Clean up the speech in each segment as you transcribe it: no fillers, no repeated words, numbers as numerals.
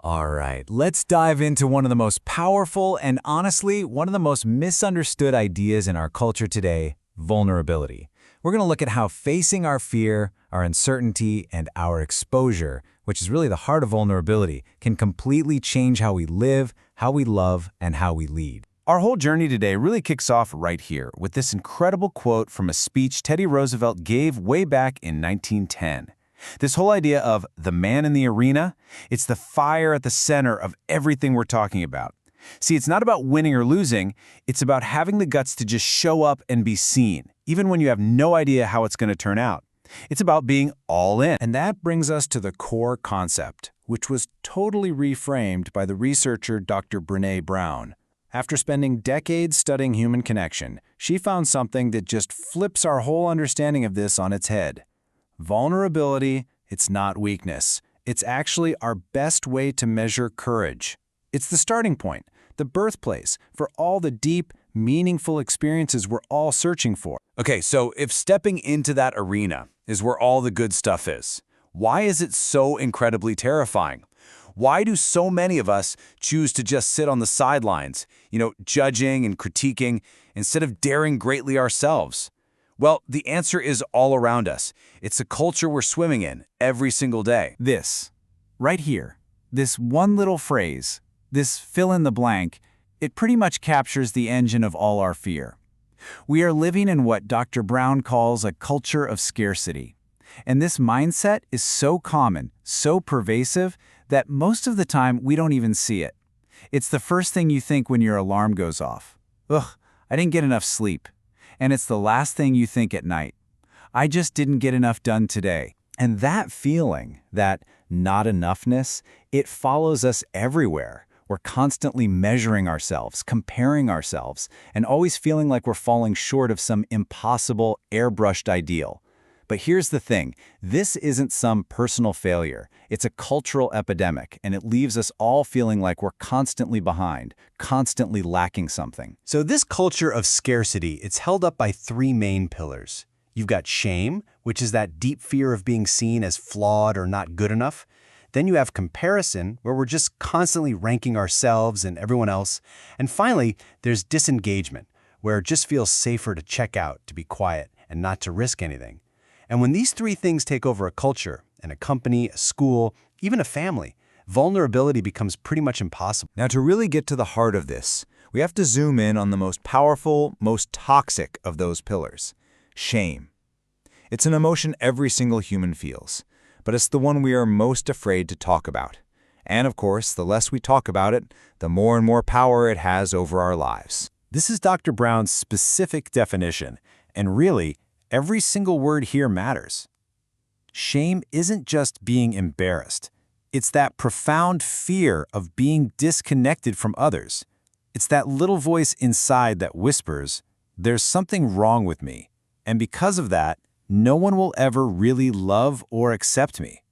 All right, let's dive into one of the most powerful and honestly, one of the most misunderstood ideas in our culture today, vulnerability. We're going to look at how facing our fear, our uncertainty, and our exposure, which is really the heart of vulnerability, can completely change how we live, how we love, and how we lead. Our whole journey today really kicks off right here with this incredible quote from a speech Teddy Roosevelt gave way back in 1910. This whole idea of the man in the arena, it's the fire at the center of everything we're talking about. See, it's not about winning or losing, it's about having the guts to just show up and be seen, even when you have no idea how it's going to turn out. It's about being all in. And that brings us to the core concept, which was totally reframed by the researcher Dr. Brené Brown. After spending decades studying human connection, she found something that just flips our whole understanding of this on its head. Vulnerability, it's not weakness. It's actually our best way to measure courage. It's the starting point, the birthplace for all the deep, meaningful experiences we're all searching for. Okay, so if stepping into that arena is where all the good stuff is, why is it so incredibly terrifying? Why do so many of us choose to just sit on the sidelines, judging and critiquing, instead of daring greatly ourselves? Well, the answer is all around us. It's a culture we're swimming in every single day. This, right here, this one little phrase, this fill in the blank, it pretty much captures the engine of all our fear. We are living in what Dr. Brown calls a culture of scarcity. And this mindset is so common, so pervasive, that most of the time we don't even see it. It's the first thing you think when your alarm goes off. Ugh, I didn't get enough sleep. And it's the last thing you think at night. I just didn't get enough done today. And that feeling, that not enoughness, it follows us everywhere. We're constantly measuring ourselves, comparing ourselves, and always feeling like we're falling short of some impossible, airbrushed ideal. But here's the thing, this isn't some personal failure. It's a cultural epidemic, and it leaves us all feeling like we're constantly behind, constantly lacking something. So this culture of scarcity, it's held up by three main pillars. You've got shame, which is that deep fear of being seen as flawed or not good enough. Then you have comparison, where we're just constantly ranking ourselves and everyone else. And finally, there's disengagement, where it just feels safer to check out, to be quiet, and not to risk anything. And when these three things take over a culture, and a company, a school, even a family, vulnerability becomes pretty much impossible. Now, to really get to the heart of this, we have to zoom in on the most powerful, most toxic of those pillars, shame. It's an emotion every single human feels, but it's the one we are most afraid to talk about. And of course, the less we talk about it, the more and more power it has over our lives. This is Dr. Brown's specific definition, and really, every single word here matters. Shame isn't just being embarrassed. It's that profound fear of being disconnected from others. It's that little voice inside that whispers, "There's something wrong with me, and because of that, no one will ever really love or accept me."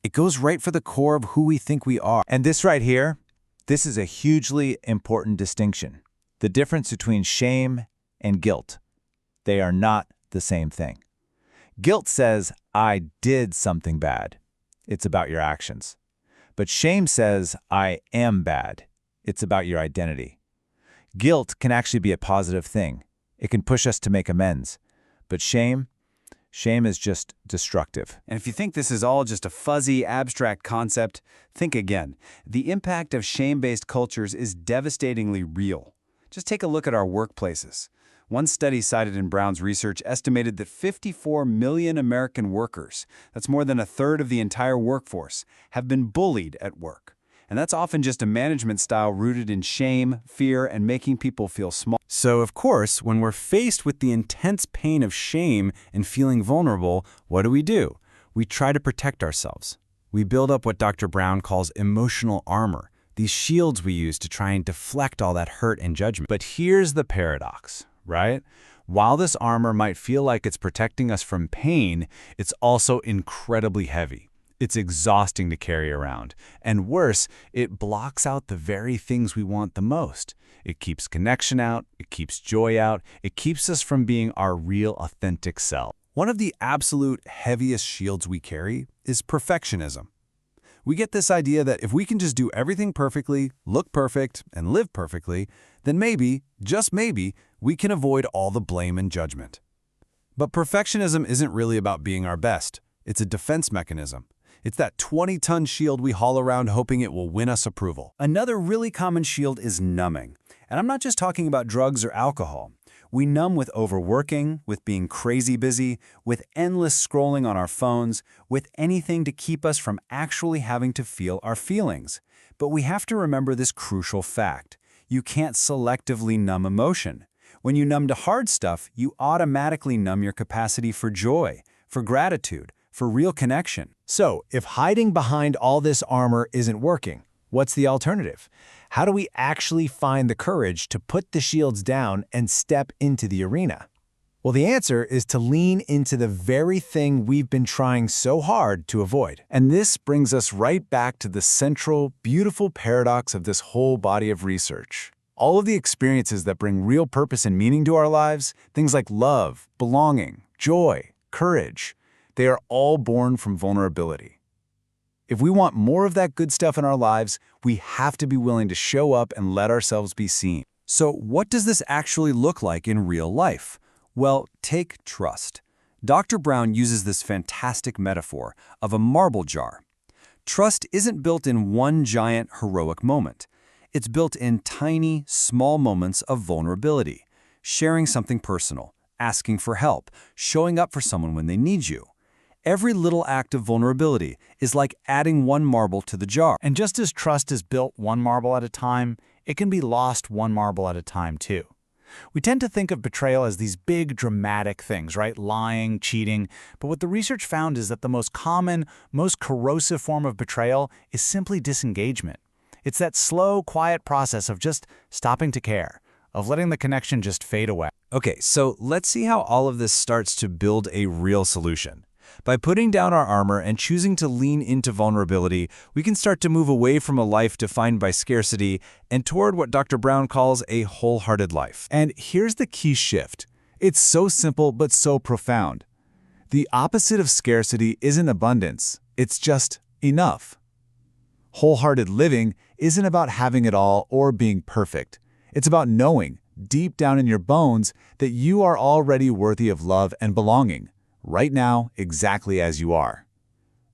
It goes right for the core of who we think we are. And this right here, this is a hugely important distinction. The difference between shame and guilt. They are not the same thing. Guilt says, I did something bad. It's about your actions. But shame says, I am bad. It's about your identity. Guilt can actually be a positive thing. It can push us to make amends. But shame is just destructive. And if you think this is all just a fuzzy, abstract concept, think again. The impact of shame-based cultures is devastatingly real. Just take a look at our workplaces. One study cited in Brown's research estimated that 54 million American workers, that's more than a third of the entire workforce, have been bullied at work. And that's often just a management style rooted in shame, fear, and making people feel small. So, of course, when we're faced with the intense pain of shame and feeling vulnerable, what do? We try to protect ourselves. We build up what Dr. Brown calls emotional armor, these shields we use to try and deflect all that hurt and judgment. But here's the paradox, right? While this armor might feel like it's protecting us from pain, it's also incredibly heavy. It's exhausting to carry around. And worse, it blocks out the very things we want the most. It keeps connection out, it keeps joy out, it keeps us from being our real, authentic self. One of the absolute heaviest shields we carry is perfectionism. We get this idea that if we can just do everything perfectly, look perfect, and live perfectly, then maybe, just maybe, we can avoid all the blame and judgment. But perfectionism isn't really about being our best. It's a defense mechanism. It's that 20-ton shield we haul around hoping it will win us approval. Another really common shield is numbing. And I'm not just talking about drugs or alcohol. We numb with overworking, with being crazy busy, with endless scrolling on our phones, with anything to keep us from actually having to feel our feelings. But we have to remember this crucial fact. You can't selectively numb emotion. When you numb to hard stuff, you automatically numb your capacity for joy, for gratitude, for real connection. So, if hiding behind all this armor isn't working, what's the alternative? How do we actually find the courage to put the shields down and step into the arena? Well, the answer is to lean into the very thing we've been trying so hard to avoid. And this brings us right back to the central, beautiful paradox of this whole body of research. All of the experiences that bring real purpose and meaning to our lives, things like love, belonging, joy, courage, they are all born from vulnerability. If we want more of that good stuff in our lives, we have to be willing to show up and let ourselves be seen. So what does this actually look like in real life? Well, take trust. Dr. Brown uses this fantastic metaphor of a marble jar. Trust isn't built in one giant heroic moment. It's built in tiny, small moments of vulnerability, sharing something personal, asking for help, showing up for someone when they need you. Every little act of vulnerability is like adding one marble to the jar. And just as trust is built one marble at a time, it can be lost one marble at a time too. We tend to think of betrayal as these big, dramatic things, right? Lying, cheating. But what the research found is that the most common, most corrosive form of betrayal is simply disengagement. It's that slow, quiet process of just stopping to care, of letting the connection just fade away. Okay, so let's see how all of this starts to build a real solution. By putting down our armor and choosing to lean into vulnerability, we can start to move away from a life defined by scarcity and toward what Dr. Brown calls a wholehearted life. And here's the key shift. It's so simple but so profound. The opposite of scarcity isn't abundance, it's just enough. Wholehearted living isn't about having it all or being perfect. It's about knowing, deep down in your bones, that you are already worthy of love and belonging. Right now, exactly as you are.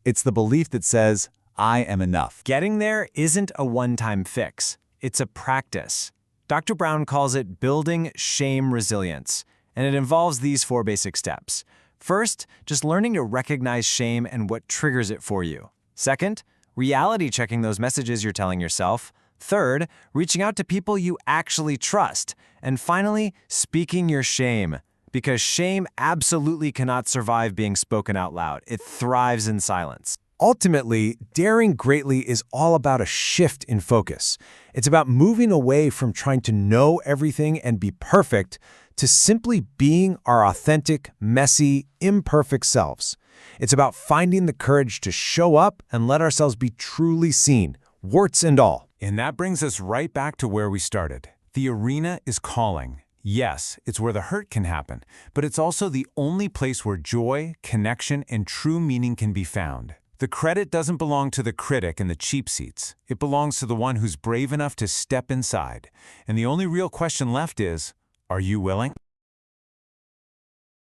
It's the belief that says, I am enough. Getting there isn't a one-time fix. It's a practice. Dr. Brown calls it building shame resilience, and it involves these 4 basic steps. First, just learning to recognize shame and what triggers it for you. Second, reality checking those messages you're telling yourself. Third, reaching out to people you actually trust. And finally, speaking your shame. Because shame absolutely cannot survive being spoken out loud. It thrives in silence. Ultimately, daring greatly is all about a shift in focus. It's about moving away from trying to know everything and be perfect to simply being our authentic, messy, imperfect selves. It's about finding the courage to show up and let ourselves be truly seen, warts and all. And that brings us right back to where we started. The arena is calling. Yes, it's where the hurt can happen, but it's also the only place where joy, connection, and true meaning can be found. The credit doesn't belong to the critic and the cheap seats. It belongs to the one who's brave enough to step inside. And the only real question left is, are you willing?